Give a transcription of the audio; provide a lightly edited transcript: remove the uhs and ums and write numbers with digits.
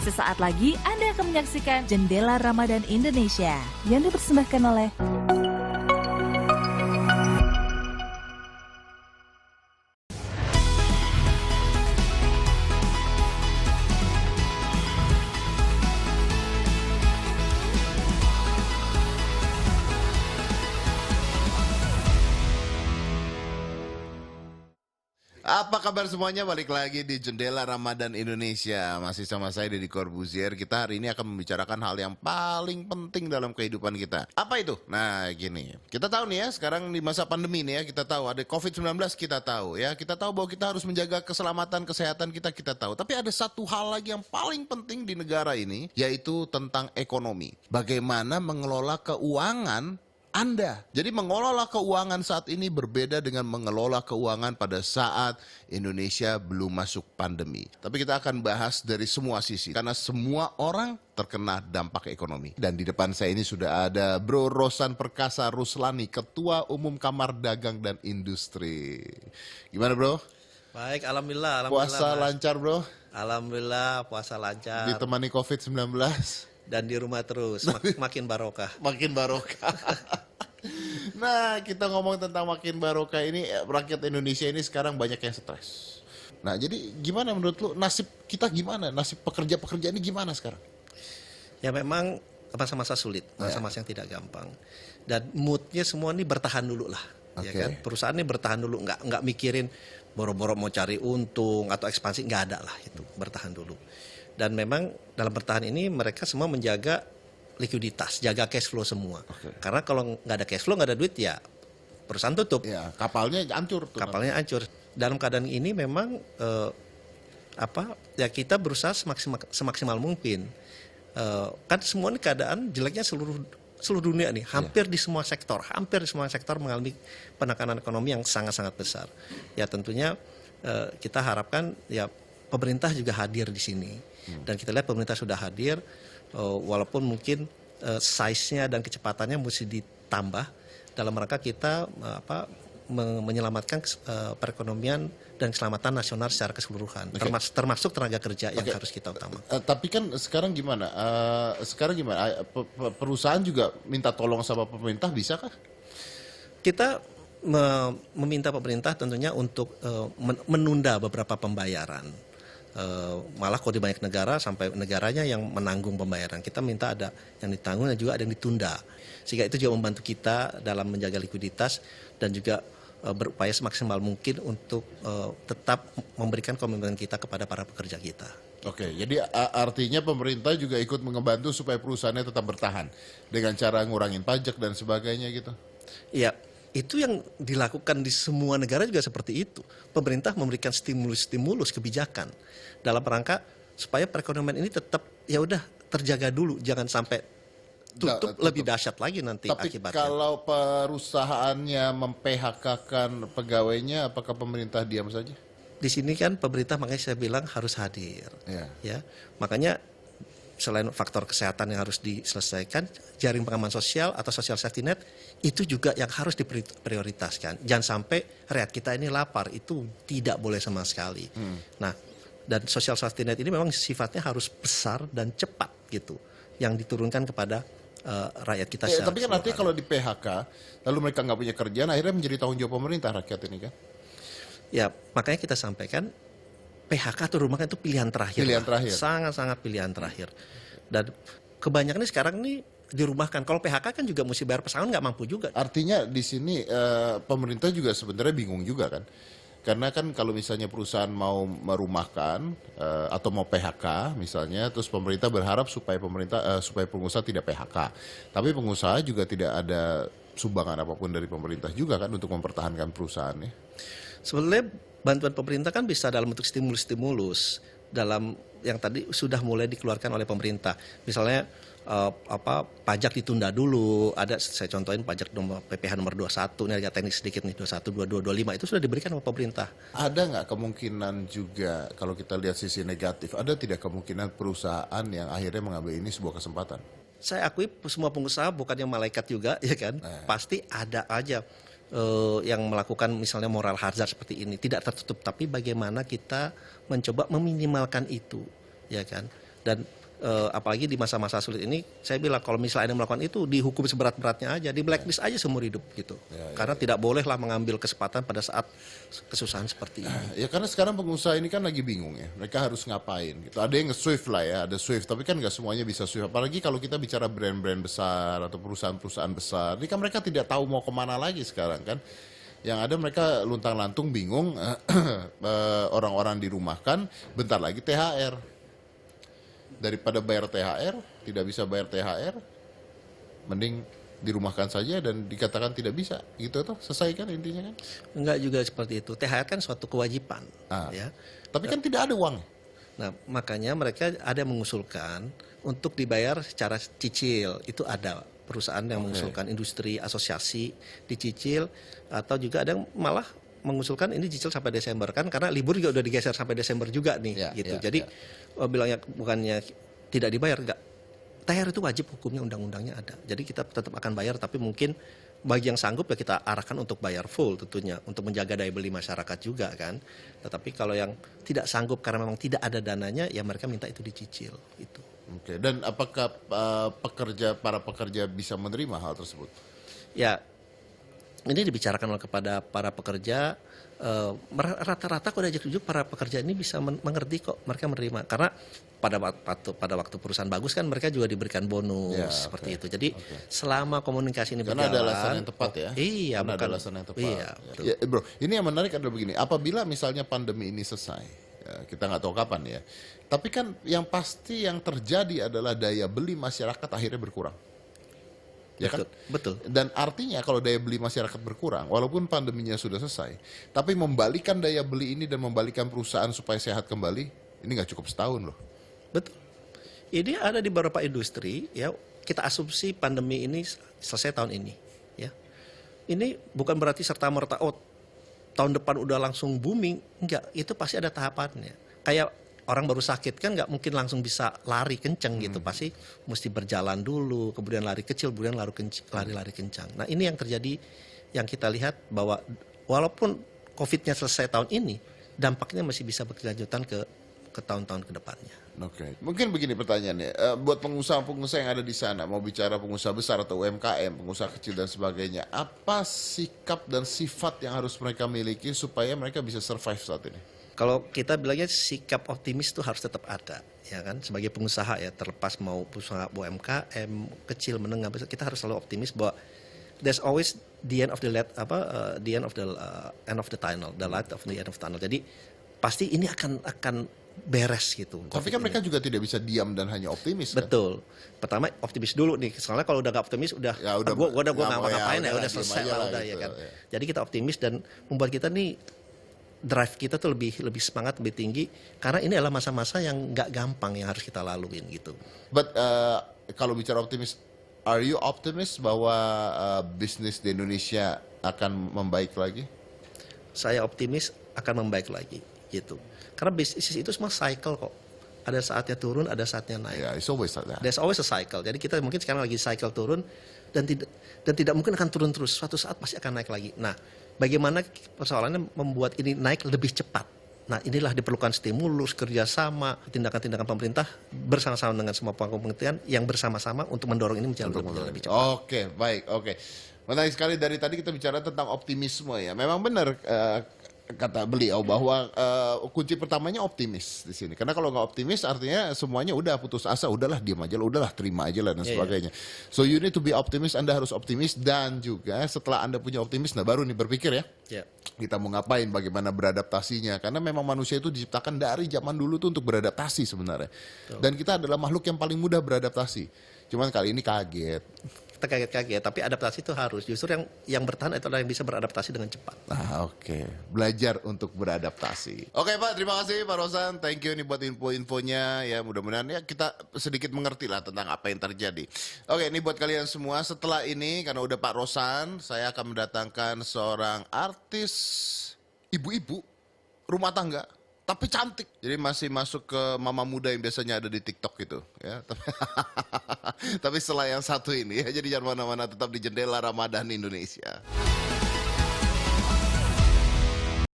Sesaat lagi Anda akan menyaksikan Jendela Ramadan Indonesia yang dipersembahkan oleh Apa kabar semuanya? Balik lagi di Jendela Ramadan Indonesia. Masih sama saya Deddy Corbuzier. Kita hari ini akan membicarakan hal yang paling penting dalam kehidupan kita. Apa itu? Nah gini, kita tahu nih ya, sekarang di masa pandemi nih ya, kita tahu ada COVID-19, kita tahu ya. Kita tahu bahwa kita harus menjaga keselamatan, kesehatan kita tahu. Tapi ada satu hal lagi yang paling penting di negara ini, yaitu tentang ekonomi. Bagaimana mengelola keuangan Anda. Jadi mengelola keuangan saat ini berbeda dengan mengelola keuangan pada saat Indonesia belum masuk pandemi. Tapi kita akan bahas dari semua sisi, karena semua orang terkena dampak ekonomi. Dan di depan saya ini sudah ada Bro Rosan Perkasa Ruslani, Ketua Umum Kamar Dagang dan Industri. Gimana bro? Baik, alhamdulillah. Puasa lancar bro? Alhamdulillah, puasa lancar. Ditemani COVID-19? Dan di rumah terus, makin barokah. Makin barokah. Nah, kita ngomong tentang makin barokah ini, rakyat Indonesia ini sekarang banyak yang stres. Nah, jadi gimana menurut lu, nasib kita gimana? Nasib pekerja-pekerja ini gimana sekarang? Ya memang masa-masa sulit, masa-masa yang tidak gampang. Dan moodnya semua ini bertahan dulu lah. Ya kan? Perusahaan ini bertahan dulu, nggak mikirin boro-boro mau cari untung atau ekspansi, nggak ada lah itu, bertahan dulu. Dan memang dalam bertahan ini mereka semua menjaga likuiditas, jaga cash flow semua. Karena kalau nggak ada cash flow, nggak ada duit ya perusahaan tutup. Ya, kapalnya hancur. Kapalnya hancur. Dalam keadaan ini memang ya kita berusaha semaksimal mungkin. Kan semua ini keadaan jeleknya seluruh dunia nih, hampir di semua sektor mengalami penekanan ekonomi yang sangat-sangat besar. Ya tentunya kita harapkan ya pemerintah juga hadir di sini. Dan kita lihat pemerintah sudah hadir, walaupun mungkin size-nya dan kecepatannya mesti ditambah dalam rangka kita menyelamatkan perekonomian dan keselamatan nasional secara keseluruhan, termasuk tenaga kerja yang harus kita utamakan. Tapi kan sekarang gimana? Perusahaan juga minta tolong sama pemerintah, bisa kah? Kita meminta pemerintah tentunya untuk menunda beberapa pembayaran. Malah kalau di banyak negara sampai negaranya yang menanggung pembayaran. Kita minta ada yang ditanggung dan juga ada yang ditunda, sehingga itu juga membantu kita dalam menjaga likuiditas dan juga berupaya semaksimal mungkin untuk tetap memberikan komitmen kita kepada para pekerja kita. Oke, jadi artinya pemerintah juga ikut membantu supaya perusahaannya tetap bertahan dengan cara ngurangin pajak dan sebagainya gitu. Iya, itu yang dilakukan di semua negara juga seperti itu. Pemerintah memberikan stimulus kebijakan dalam rangka supaya perekonomian ini tetap ya udah terjaga dulu, jangan sampai tutup lebih dahsyat lagi nanti akibatnya. Tapi kalau perusahaannya mem-PHK-kan pegawainya, apakah pemerintah diam saja? Di sini kan pemerintah, makanya saya bilang harus hadir. Ya, makanya selain faktor kesehatan yang harus diselesaikan, jaring pengaman sosial atau social safety net itu juga yang harus diprioritaskan. Jangan sampai rakyat kita ini lapar, itu tidak boleh sama sekali. Nah, dan social safety net ini memang sifatnya harus besar dan cepat gitu, yang diturunkan kepada rakyat kita. Tapi kan artinya kalau di PHK, lalu mereka nggak punya kerjaan, akhirnya menjadi tanggung jawab pemerintah rakyat ini kan? Ya, makanya kita sampaikan PHK atau rumah itu pilihan terakhir. Sangat-sangat pilihan terakhir. Dan kebanyakan ini sekarang ini dirumahkan. Kalau PHK kan juga mesti bayar pesangon, nggak mampu juga. Artinya di sini pemerintah juga sebenarnya bingung juga kan? Karena kan kalau misalnya perusahaan mau merumahkan atau mau PHK misalnya, terus pemerintah berharap supaya pengusaha tidak PHK. Tapi pengusaha juga tidak ada sumbangan apapun dari pemerintah juga kan untuk mempertahankan perusahaannya. Sebenarnya bantuan pemerintah kan bisa dalam bentuk stimulus dalam yang tadi sudah mulai dikeluarkan oleh pemerintah. Misalnya pajak ditunda dulu, ada saya contohin pajak PPh nomor 21, ini agak teknis sedikit nih, 21, 22, 25 itu sudah diberikan oleh pemerintah. Ada nggak kemungkinan juga kalau kita lihat sisi negatif, ada tidak kemungkinan perusahaan yang akhirnya mengambil ini sebuah kesempatan? Saya akui semua pengusaha bukannya malaikat juga, ya kan? Pasti ada aja yang melakukan misalnya moral hazard seperti ini, tidak tertutup, tapi bagaimana kita mencoba meminimalkan itu, ya kan? Dan apalagi di masa-masa sulit ini, saya bilang kalau misalnya Anda melakukan itu dihukum seberat-beratnya aja, di blacklist aja seumur hidup gitu. Karena tidak bolehlah mengambil kesempatan pada saat kesusahan seperti ini. Ya karena sekarang pengusaha ini kan lagi bingung ya, mereka harus ngapain gitu. Ada yang nge-swift lah ya, ada swift, tapi kan nggak semuanya bisa swift. Apalagi kalau kita bicara brand-brand besar atau perusahaan-perusahaan besar, ini kan mereka tidak tahu mau kemana lagi sekarang kan. Yang ada mereka luntang-lantung bingung, orang-orang dirumahkan, bentar lagi THR. Daripada bayar THR, tidak bisa bayar THR, mending dirumahkan saja dan dikatakan tidak bisa, gitu tuh, selesai kan intinya kan? Enggak juga seperti itu. THR kan suatu kewajiban, ya. Tapi kan tidak ada uang. Nah, makanya mereka ada mengusulkan untuk dibayar secara cicil. Itu ada perusahaan yang mengusulkan, industri, asosiasi dicicil, atau juga ada yang malah mengusulkan ini cicil sampai Desember kan, karena libur juga udah digeser sampai Desember juga nih, gitu. Jadi bilangnya bukannya tidak dibayar, enggak. THR itu wajib, hukumnya, undang-undangnya ada. Jadi kita tetap akan bayar, tapi mungkin bagi yang sanggup ya kita arahkan untuk bayar full tentunya, untuk menjaga daya beli masyarakat juga kan. Tetapi kalau yang tidak sanggup karena memang tidak ada dananya, ya mereka minta itu dicicil itu. Oke. Dan apakah para pekerja bisa menerima hal tersebut? Ya, ini dibicarakan kepada para pekerja, rata-rata kok diajak jujur para pekerja ini bisa mengerti kok, mereka menerima. Karena pada waktu perusahaan bagus kan mereka juga diberikan bonus seperti itu. Jadi selama komunikasi ini karena berjalan, ada alasan yang tepat ya. Iya, karena bukan ada alasan yang tepat. Iya, ya, bro, ini yang menarik adalah begini. Apabila misalnya pandemi ini selesai, ya, kita nggak tahu kapan ya. Tapi kan yang pasti yang terjadi adalah daya beli masyarakat akhirnya berkurang. Ya kan? Betul. Dan artinya kalau daya beli masyarakat berkurang, walaupun pandeminya sudah selesai, tapi membalikan daya beli ini dan membalikan perusahaan supaya sehat kembali, ini nggak cukup setahun loh. Betul. Ini ada di beberapa industri, ya. Kita asumsi pandemi ini selesai tahun ini, ya. Ini bukan berarti serta-merta tahun depan udah langsung booming, enggak. Itu pasti ada tahapannya. Kayak orang baru sakit kan nggak mungkin langsung bisa lari kenceng gitu, pasti mesti berjalan dulu, kemudian lari kecil, kemudian lari kencang. Nah ini yang terjadi, yang kita lihat bahwa walaupun COVID-nya selesai tahun ini, dampaknya masih bisa berkelanjutan ke tahun-tahun ke depannya. Oke. Mungkin begini pertanyaannya, buat pengusaha-pengusaha yang ada di sana, mau bicara pengusaha besar atau UMKM, pengusaha kecil dan sebagainya, apa sikap dan sifat yang harus mereka miliki supaya mereka bisa survive saat ini? Kalau kita bilangnya sikap optimis itu harus tetap ada, ya kan? Sebagai pengusaha ya, terlepas mau usaha UMKM kecil, menengah, besar, kita harus selalu optimis bahwa there's always the end of the light, end of the tunnel, the light of the end of the tunnel. Jadi pasti ini akan beres gitu. Tapi kan mereka juga tidak bisa diam dan hanya optimis. Betul. Kan? Pertama optimis dulu nih. Soalnya kalau udah gak optimis udah gue nggak ngapain ya, udah selesai lah udah gitu, ya kan. Ya. Jadi kita optimis dan membuat kita nih drive kita tuh lebih semangat, lebih tinggi, karena ini adalah masa-masa yang nggak gampang yang harus kita laluin gitu. But kalau bicara optimis, are you optimis bahwa bisnis di Indonesia akan membaik lagi? Saya optimis akan membaik lagi gitu. Karena bisnis itu semua cycle kok. Ada saatnya turun, ada saatnya naik. Yeah, it's always like that. There's always a cycle. Jadi kita mungkin sekarang lagi cycle turun dan tidak mungkin akan turun terus. Suatu saat pasti akan naik lagi. Nah, bagaimana persoalannya membuat ini naik lebih cepat. Nah, inilah diperlukan stimulus, kerjasama, tindakan-tindakan pemerintah bersama-sama dengan semua kementerian yang bersama-sama untuk mendorong ini menjadi lebih cepat. Oke, baik, oke. Menarik sekali, dari tadi kita bicara tentang optimisme ya. Memang benar kata beliau bahwa kunci pertamanya optimis di sini. Karena kalau nggak optimis artinya semuanya udah putus asa, udahlah diam aja lah, udahlah terima aja lah dan sebagainya. So you need to be optimis, Anda harus optimis, dan juga setelah Anda punya optimis, nah baru nih berpikir ya. Kita mau ngapain, bagaimana beradaptasinya. Karena memang manusia itu diciptakan dari zaman dulu tuh untuk beradaptasi sebenarnya. Dan kita adalah makhluk yang paling mudah beradaptasi. Cuman kali ini kaget. Kita kaget-kaget, tapi adaptasi itu harus. Justru yang bertahan adalah yang bisa beradaptasi dengan cepat. Oke. Belajar untuk beradaptasi. Oke Pak, terima kasih Pak Rosan. Thank you nih buat info-infonya. Ya mudah-mudahan ya kita sedikit mengerti lah tentang apa yang terjadi. Oke, ini buat kalian semua. Setelah ini, karena udah Pak Rosan, saya akan mendatangkan seorang artis ibu-ibu rumah tangga, tapi cantik. Jadi masih masuk ke mama muda yang biasanya ada di TikTok gitu ya. Tapi setelah yang satu ini ya, jadi jangan mana-mana, tetap di Jendela Ramadan Indonesia.